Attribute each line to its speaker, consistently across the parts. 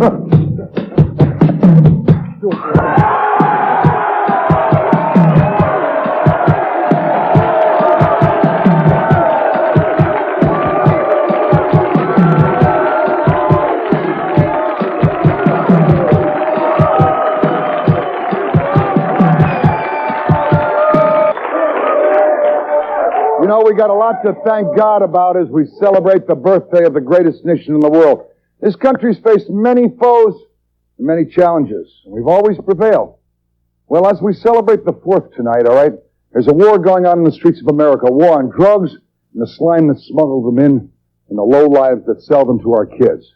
Speaker 1: We got a lot to thank God about as we celebrate the birthday of the greatest nation in the world. This country's faced many foes and many challenges, and we've always prevailed. Well, as we celebrate the 4th tonight, all right, there's a war going on in the streets of America, a war on drugs and the slime that smuggles them in and the lowlives that sell them to our kids.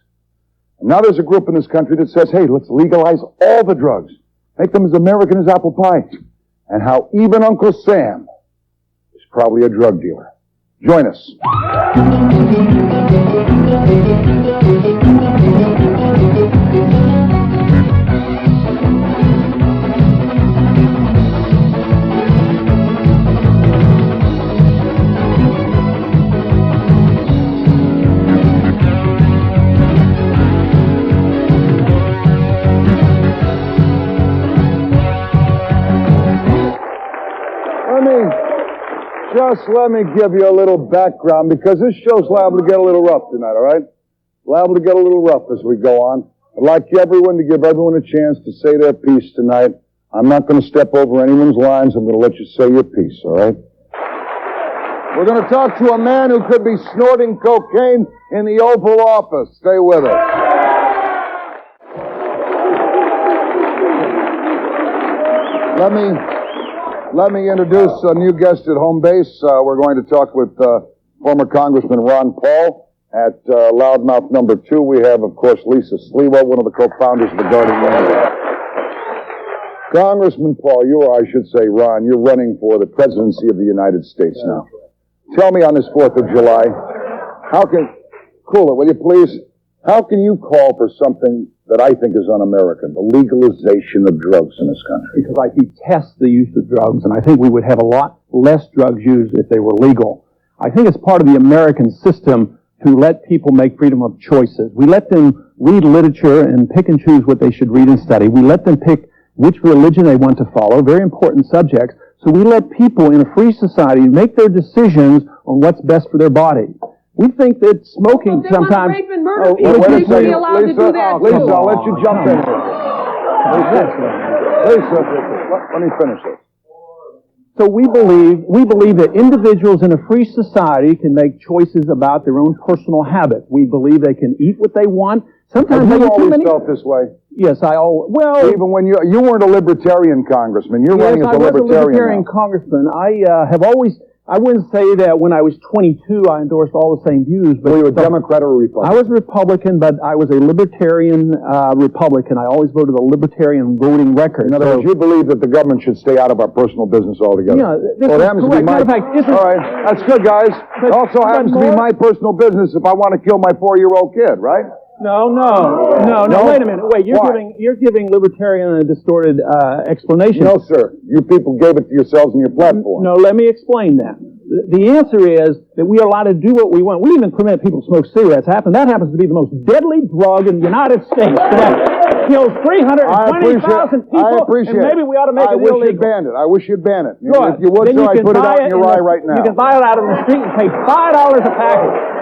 Speaker 1: And now there's a group in this country that says, hey, let's legalize all the drugs, make them as American as apple pie, and how even Uncle Sam is probably a drug dealer. Join us. Let me give you a little background, because this show's liable to get a little rough tonight, all right? Liable to get a little rough as we go on. I'd like everyone to give everyone a chance to say their piece tonight. I'm not going to step over anyone's lines. I'm going to let you say your piece, all right? We're going to talk to a man who could be snorting cocaine in the Oval Office. Stay with us. Let me introduce a new guest at home base. We're going to talk with former Congressman Ron Paul. At loudmouth number 2, we have, of course, Lisa Sliwa, one of the co-founders of the Guardian Union. Congressman Paul, I should say, Ron, you're running for the presidency of the United States now. Tell me on this 4th of July, cool it, will you please? How can you call for something that I think is un-American, the legalization of drugs in this country?
Speaker 2: Because I detest the use of drugs, and I think we would have a lot less drugs used if they were legal. I think it's part of the American system to let people make freedom of choices. We let them read literature and pick and choose what they should read and study. We let them pick which religion they want to follow, very important subjects. So we let people in a free society make their decisions on what's best for their body. We think that smoking sometimes...
Speaker 3: Rape and murder people,
Speaker 1: wait a
Speaker 3: should be
Speaker 1: second.
Speaker 3: allowed to do that
Speaker 1: Lisa,
Speaker 3: too.
Speaker 1: I'll let you jump in here. Lisa, let me finish this.
Speaker 2: So we believe that individuals in a free society can make choices about their own personal habits. We believe they can eat what they want. Sometimes
Speaker 1: Have
Speaker 2: they
Speaker 1: you
Speaker 2: eat too
Speaker 1: always
Speaker 2: many...
Speaker 1: felt this way?
Speaker 2: Yes, well...
Speaker 1: Even when you weren't a libertarian congressman, you're running as a libertarian
Speaker 2: I was a libertarian
Speaker 1: now.
Speaker 2: congressman. I wouldn't say that when I was 22 I endorsed all the same views. But
Speaker 1: were you a Democrat or a Republican?
Speaker 2: I was a Republican, but I was a libertarian Republican. I always voted a libertarian voting record.
Speaker 1: In other words, you believe that the government should stay out of our personal business altogether.
Speaker 2: Yeah, this
Speaker 1: well,
Speaker 2: is
Speaker 1: it happens to be
Speaker 2: correct.
Speaker 1: my... All right, that's good, guys. It also happens to be my personal business if I want to kill my 4-year-old kid, right?
Speaker 2: No, wait a minute. Wait, you're giving libertarian a distorted explanation.
Speaker 1: No, sir. You people gave it to yourselves in your platform.
Speaker 2: No, let me explain that. The answer is that we are allowed to do what we want. We even permit people to smoke cigarettes. That happens to be the most deadly drug in the United States today. Kills 320,000 people.
Speaker 1: I appreciate
Speaker 2: and maybe we ought to make it illegal.
Speaker 1: I wish you'd ban it.
Speaker 2: Good.
Speaker 1: If you would, sir, I'd put it out in your eye right now.
Speaker 2: You can buy it out on the street and pay $5 a package.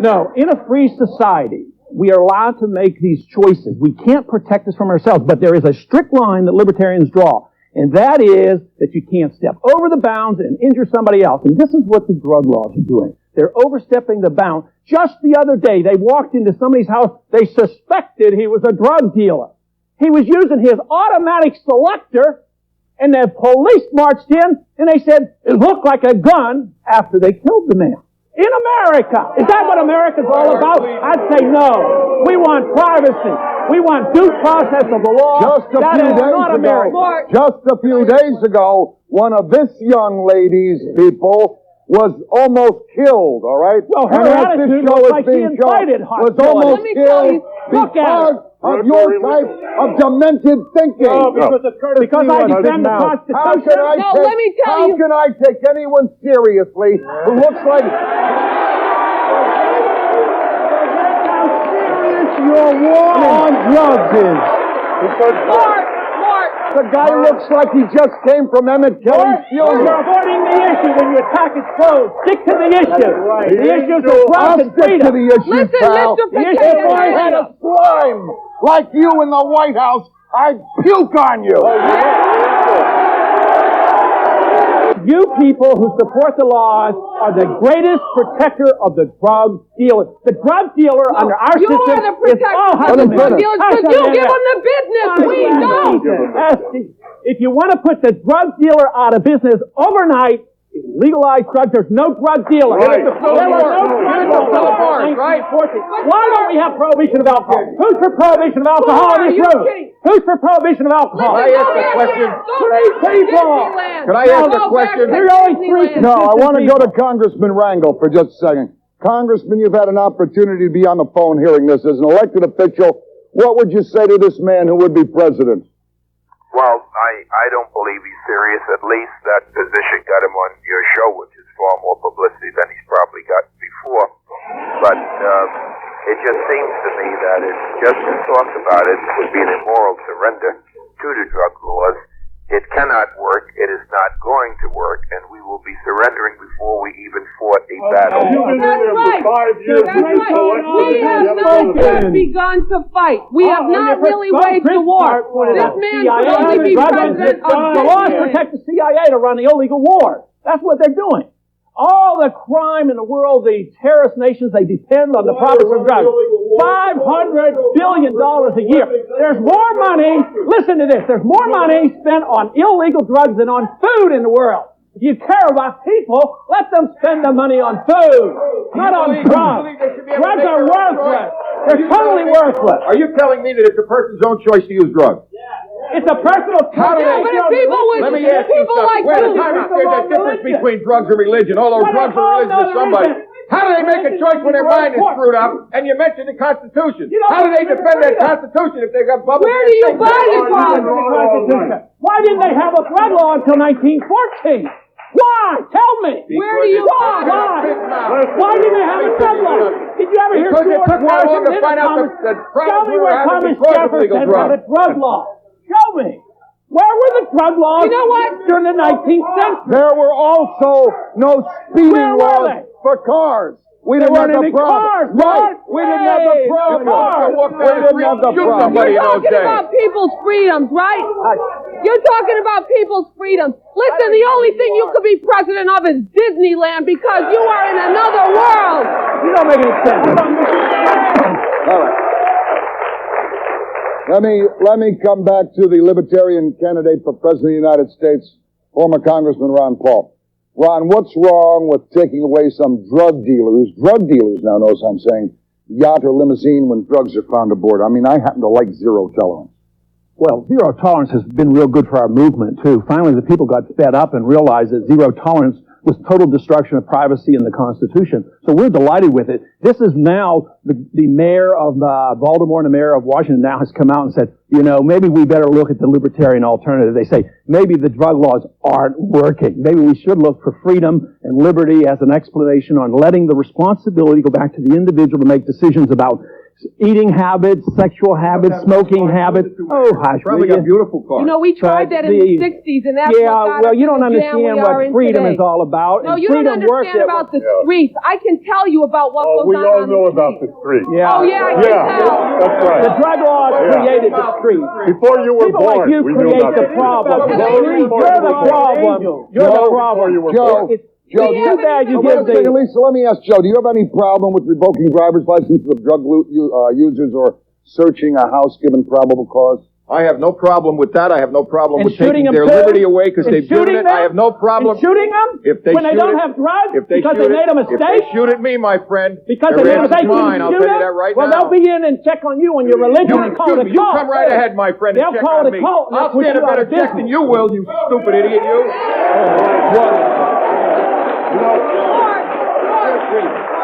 Speaker 2: No, in a free society, we are allowed to make these choices. We can't protect us from ourselves, but there is a strict line that libertarians draw, and that is that you can't step over the bounds and injure somebody else. And this is what the drug laws are doing. They're overstepping the bound. Just the other day, they walked into somebody's house. They suspected he was a drug dealer. He was using his automatic selector, and the police marched in, and they said it looked like a gun after they killed the man. In America. Is that what America's all about? I'd say no. We want privacy. We want due process of the law.
Speaker 1: Just a few days ago, one of this young lady's people was almost killed, all right?
Speaker 2: Well, her attitude was like she incited hostility.
Speaker 1: Was almost killed because of your type of demented thinking.
Speaker 2: No, because I defend the Constitution.
Speaker 1: How can I take anyone seriously who looks like...
Speaker 2: your war on drugs is.
Speaker 3: Mort!
Speaker 1: The guy looks like he just came from Emmett Kelly's funeral.
Speaker 2: You're avoiding the issue when you attack his clothes. Stick to the issue. Right. The issue is drugs
Speaker 1: I'll
Speaker 2: and
Speaker 1: stick
Speaker 2: freedom.
Speaker 1: to the issue,
Speaker 3: Listen,
Speaker 1: pal.
Speaker 3: Mr. Potato
Speaker 1: If I had a slime like you in the White House, I'd puke on you.
Speaker 2: You people who support the laws are the greatest protector of the drug dealer. The drug dealer under our
Speaker 3: You
Speaker 2: system
Speaker 3: are the protector
Speaker 2: is
Speaker 3: of the drug dealers because you give them the business. We don't.
Speaker 2: If you want to put the drug dealer out of business overnight, legalize drugs. There's no drug dealer.
Speaker 4: Right.
Speaker 2: There were no drug dealers.
Speaker 4: Right.
Speaker 2: Why don't we have prohibition of alcohol? Who's for prohibition of alcohol in this room? Who's for prohibition of alcohol?
Speaker 4: Can I ask a question?
Speaker 2: Three people.
Speaker 4: Can I ask a question?
Speaker 2: There are only three.
Speaker 1: No, I want to go to Congressman Rangel for just a second. Congressman, you've had an opportunity to be on the phone hearing this. As an elected official, what would you say to this man who would be president?
Speaker 5: Well, I don't believe he's serious. At least that position got him on your show, which is far more publicity than he's probably gotten before. But it just seems to me that it's just to talk about it would be an immoral surrender to the drug laws. It cannot work. It is not going to work, and we will be surrendering before we even fought a battle.
Speaker 3: That's right. That's right. We have not just begun to fight. We have not really waged a war. This man could only be president of
Speaker 2: the laws protect the CIA to run the illegal war. That's what they're doing. All the crime in the world, the terrorist nations, they depend on the profits of drugs. $500 billion a year. There's more money, listen to this, there's more money spent on illegal drugs than on food in the world. If you care about people, let them spend the money on food, not on drugs. Drugs are worthless. They're totally worthless.
Speaker 4: Are you telling me that it's a person's own choice to use drugs?
Speaker 2: It's a personal
Speaker 4: How do
Speaker 3: Yeah, but if people would,
Speaker 4: Let me ask you
Speaker 3: people
Speaker 4: something.
Speaker 3: like
Speaker 4: Wait a
Speaker 3: you,
Speaker 4: time out. There's a difference between drugs and religion. Although drugs are religion to somebody. How do they make a choice when their mind is screwed up? And you mentioned the Constitution. How do they defend that Constitution if they've got bubbles?
Speaker 3: Where do you buy it from?
Speaker 2: Why didn't they have a drug law until 1914? Why? Tell me.
Speaker 3: Where do you
Speaker 2: Why? Why didn't they have a drug law? Did you ever hear
Speaker 4: Because it
Speaker 2: George
Speaker 4: took that long to
Speaker 2: Washington
Speaker 4: find out
Speaker 2: Thomas-
Speaker 4: that
Speaker 2: Tell
Speaker 4: problems
Speaker 2: me
Speaker 4: were
Speaker 2: where
Speaker 4: happening
Speaker 2: Thomas
Speaker 4: because of illegal
Speaker 2: Jefferson had a
Speaker 4: drugs.
Speaker 2: drug law. Show me. Where were the drug laws
Speaker 3: You know what?
Speaker 2: during the 19th century?
Speaker 1: There were also no speeding
Speaker 2: Where were
Speaker 1: laws
Speaker 2: they?
Speaker 1: for cars. We
Speaker 2: There
Speaker 1: didn't have
Speaker 2: weren't
Speaker 1: the
Speaker 2: any
Speaker 1: problem.
Speaker 2: cars,
Speaker 1: Right.
Speaker 2: George.
Speaker 1: We didn't have the
Speaker 2: Hey,
Speaker 1: problem.
Speaker 2: no cars.
Speaker 1: We didn't have the
Speaker 4: Shoot
Speaker 1: problem.
Speaker 4: somebody
Speaker 3: You're
Speaker 4: in those
Speaker 3: talking
Speaker 4: days.
Speaker 3: about people's freedoms, right? You're talking about people's freedoms. Listen, the only thing you could be president of is Disneyland because you are in another world.
Speaker 2: You don't make any sense.
Speaker 1: All right. Let me come back to the Libertarian candidate for President of the United States, former Congressman Ron Paul. Ron, what's wrong with taking away some drug dealers now knows I'm saying, yacht or limousine when drugs are found aboard? I mean, I happen to like zero tolerance.
Speaker 2: Well, zero tolerance has been real good for our movement, too. Finally, the people got fed up and realized that zero tolerance was total destruction of privacy in the Constitution. So we're delighted with it. This is now the mayor of Baltimore and the mayor of Washington now has come out and said, you know, maybe we better look at the libertarian alternative. They say, maybe the drug laws aren't working. Maybe we should look for freedom and liberty as an explanation on letting the responsibility go back to the individual to make decisions about eating habits, sexual habits, smoking habits. Oh, hush.
Speaker 4: Probably got beautiful cars.
Speaker 3: You know, we tried that in the 60s, and that's what got us
Speaker 2: you don't
Speaker 3: in the jam
Speaker 2: understand
Speaker 3: we are
Speaker 2: what
Speaker 3: in
Speaker 2: freedom
Speaker 3: today.
Speaker 2: is all about.
Speaker 3: No,
Speaker 2: and
Speaker 3: you don't
Speaker 2: freedom works
Speaker 3: understand
Speaker 2: at
Speaker 3: about the streets. I can tell you about what goes
Speaker 6: We
Speaker 3: on
Speaker 6: all
Speaker 3: the
Speaker 6: know
Speaker 3: streets.
Speaker 6: about the street.
Speaker 2: Yeah.
Speaker 3: Oh, yeah, I can tell.
Speaker 6: That's right.
Speaker 2: The drug laws created the street.
Speaker 6: Before you were
Speaker 2: People
Speaker 6: born,
Speaker 2: like you
Speaker 6: we knew
Speaker 2: create
Speaker 6: about
Speaker 2: the problem.
Speaker 6: Well,
Speaker 2: You're the problem. You're the problem.
Speaker 1: Joe,
Speaker 2: Joe,
Speaker 3: We
Speaker 2: too
Speaker 3: haven't
Speaker 2: bad you
Speaker 3: even-
Speaker 2: give
Speaker 1: Wait a second,
Speaker 2: the...
Speaker 1: Lisa, let me ask Joe, do you have any problem with revoking driver's licenses of drug users or searching a house given probable cause?
Speaker 4: I have no problem with that. I have no problem
Speaker 2: And
Speaker 4: with taking
Speaker 2: shooting them
Speaker 4: their
Speaker 2: too?
Speaker 4: liberty away because
Speaker 2: And
Speaker 4: they've given
Speaker 2: shooting
Speaker 4: it.
Speaker 2: them?
Speaker 4: I have no problem.
Speaker 2: And shooting them?
Speaker 4: If they
Speaker 2: when they
Speaker 4: shoot
Speaker 2: don't
Speaker 4: it-
Speaker 2: have drugs?
Speaker 4: If they
Speaker 2: because
Speaker 4: shoot
Speaker 2: they made a
Speaker 4: If
Speaker 2: mistake?
Speaker 4: they shoot at me, my friend,
Speaker 2: Because
Speaker 4: their
Speaker 2: they made a
Speaker 4: ass is
Speaker 2: mistake,
Speaker 4: mine. I'll
Speaker 2: shoot
Speaker 4: tell you
Speaker 2: them?
Speaker 4: that right
Speaker 2: well,
Speaker 4: now.
Speaker 2: they'll be in and check on you and your religion and call it a
Speaker 4: You
Speaker 2: cult.
Speaker 4: come right ahead, my friend, and
Speaker 2: They'll
Speaker 4: check
Speaker 2: call
Speaker 4: on
Speaker 2: it a
Speaker 4: me.
Speaker 2: cult, and
Speaker 4: I'll
Speaker 2: they'll put
Speaker 4: stand a
Speaker 2: you out
Speaker 4: better
Speaker 2: of
Speaker 4: check
Speaker 2: business.
Speaker 4: than you will, you stupid idiot, you.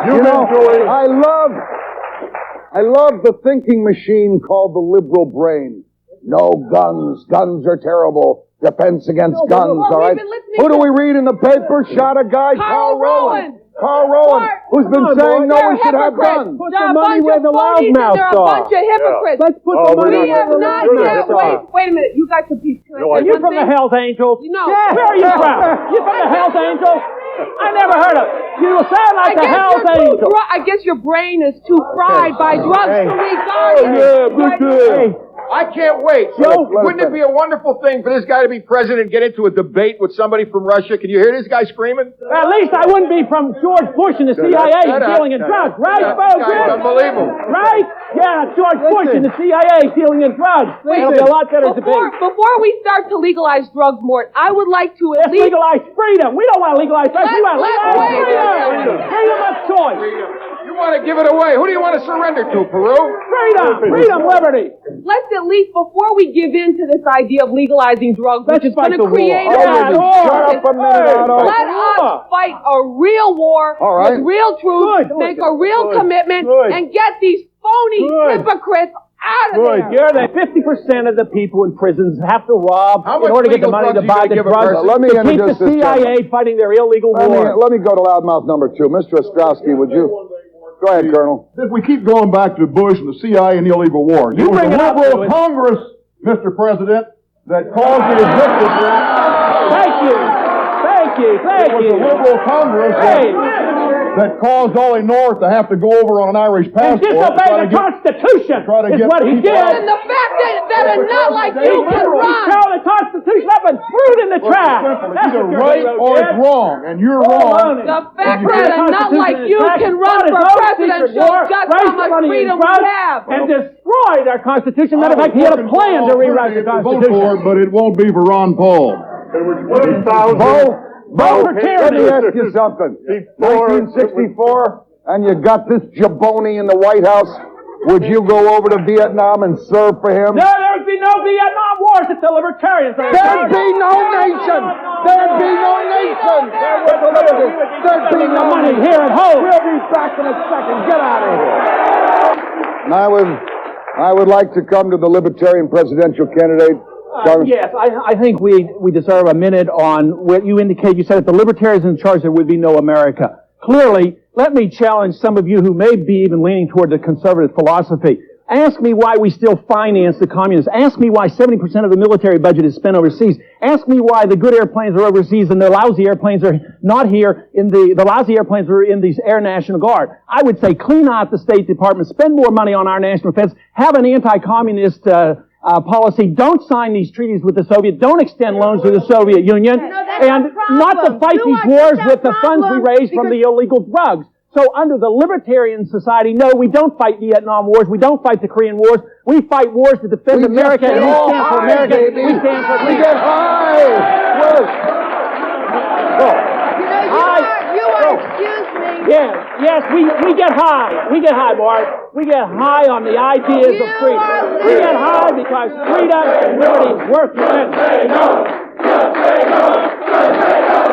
Speaker 1: You know, I love the thinking machine called the liberal brain. No guns. Guns are terrible. Defense against guns,
Speaker 3: well,
Speaker 1: all right?
Speaker 3: we've been listening
Speaker 1: Who do
Speaker 3: to-
Speaker 1: we read in the paper? Shot a guy,
Speaker 3: Carl
Speaker 1: Carl Rowland.
Speaker 3: Rowan.
Speaker 1: Carl Rowan,
Speaker 3: Mark.
Speaker 1: who who's been saying no we should have guns.
Speaker 2: Put the money where the loudmouths
Speaker 3: are. They're a bunch of hypocrites.
Speaker 2: Let's put the money
Speaker 3: We have not yet. Wait a minute. You guys can be.
Speaker 2: Are you from the Hells Angels?
Speaker 3: No.
Speaker 2: Yeah. Where are you from? You from the Hells Angels? I never heard of it. You sound like the Hells Angels.
Speaker 3: I guess your brain is too fried by drugs to regard it.
Speaker 2: Hey.
Speaker 4: I can't wait. So, wouldn't it be a wonderful thing for this guy to be president and get into a debate with somebody from Russia? Can you hear this guy screaming?
Speaker 2: At least I wouldn't be from George Bush and the CIA dealing in drugs, right, folks?
Speaker 4: Unbelievable.
Speaker 2: Right? Yeah, George Bush and the CIA dealing in drugs. It'll be a lot better debate.
Speaker 3: Before we start to legalize drugs, Mort, I would like to at least
Speaker 2: legalize freedom. We don't want to legalize drugs. We want to legalize freedom. Freedom of choice.
Speaker 4: You want to give it away. Who do you want to surrender to, Peru?
Speaker 2: Freedom, liberty.
Speaker 3: Let's at least, before we give in to this idea of legalizing drugs, which is going to create
Speaker 1: Shut up a minute, Otto.
Speaker 3: let us fight a real war with real truth, make a real commitment, and get these phony hypocrites out of there.
Speaker 2: You're the 50% of the people in prisons have to rob in order to get the money to buy the drugs.
Speaker 1: Let me
Speaker 2: to keep
Speaker 1: introduce
Speaker 2: the
Speaker 1: this
Speaker 2: CIA fighting their illegal war.
Speaker 1: Let me go to loudmouth number 2. Mr. Ostrowski, would you? Go ahead, Colonel.
Speaker 6: If we keep going back to Bush and the CIA and the illegal war, it was the liberal Congress, Mr. President, that caused the existence.
Speaker 2: Thank you.
Speaker 6: It was the liberal Congress that caused Ollie North to have to go over on an Irish passport.
Speaker 2: And disobey the Constitution is what he did.
Speaker 3: And the fact that a nut like you can run.
Speaker 2: He's telling the Constitution up and threw it in the trash.
Speaker 6: It's either right or it's wrong, and you're wrong.
Speaker 3: The fact that a nut like you can run for president shows just how much freedom we have.
Speaker 2: And destroyed our Constitution. Matter of fact, he had a plan to rewrite the Constitution.
Speaker 6: But it won't be for Ron Paul.
Speaker 1: Bo, let me ask you something. 1964, and you got this jabroni in the White House. Would you go over to Vietnam and serve for him?
Speaker 2: No, there would be no Vietnam wars if the libertarians.
Speaker 1: There'd be no nation. There'd be no nation. There'd be no
Speaker 2: money here at home.
Speaker 1: We'll be back in a second. Get out of here. And I would like to come to the Libertarian presidential candidate.
Speaker 2: Yes, I think we deserve a minute on what you indicate. You said if the libertarians in charge, there would be no America. Clearly, let me challenge some of you who may be even leaning toward the conservative philosophy. Ask me why we still finance the communists. Ask me why 70% of the military budget is spent overseas. Ask me why the good airplanes are overseas and the lousy airplanes are not here the lousy airplanes are in the Air National Guard. I would say clean out the State Department, spend more money on our national defense, have an anti-communist policy. Don't sign these treaties with the Soviet. Don't extend loans to the Soviet Union. And not to fight these wars with the funds we raise from the illegal drugs. So under the libertarian society, no, we don't fight Vietnam wars. We don't fight the Korean wars. We fight wars to defend America. And we stand for America. We stand for freedom.
Speaker 1: We get high.
Speaker 3: Excuse me.
Speaker 2: Yes, we get high. We get high, Mark. We get high on the ideas of freedom. We get high because freedom and liberty is worth it. Say no. Say no. Say no.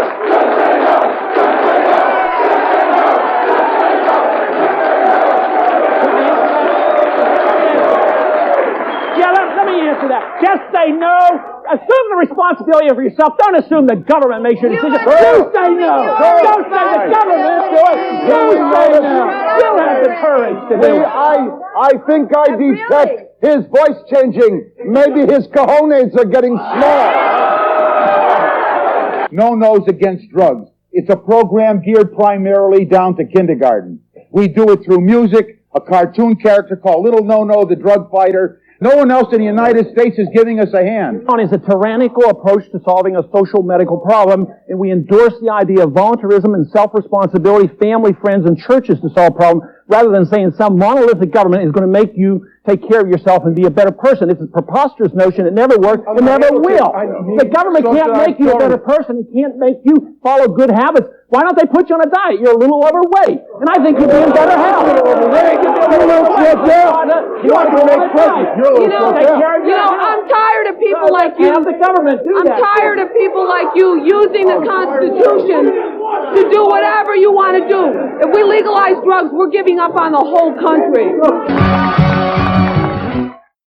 Speaker 2: Yeah, let me answer that. Just say no. Assume the responsibility for yourself. Don't assume the government makes your decision. You say no. Don't say the government do it. You say no. You have the courage to do it.
Speaker 1: I think I detect his voice changing. Maybe his cojones are getting small.
Speaker 7: No Nos Against Drugs. It's a program geared primarily down to kindergarten. We do it through music, a cartoon character called Little No-No, the drug fighter. No one else in the United States is giving us a hand.
Speaker 2: It's a tyrannical approach to solving a social medical problem, and we endorse the idea of voluntarism and self-responsibility, family, friends, and churches to solve problems, rather than saying some monolithic government is going to make you take care of yourself and be a better person. It's a preposterous notion. It never worked. It never will. The government can't make you a better person. It can't make you follow good habits. Why don't they put you on a diet? You're a little overweight. And I think you'd be in better health. You want to make president.
Speaker 3: I'm tired of people like you.
Speaker 2: Have the government do that.
Speaker 3: I'm tired of people like you using the Constitution to do whatever you want to do. If we legalize drugs, we're giving up on the whole country.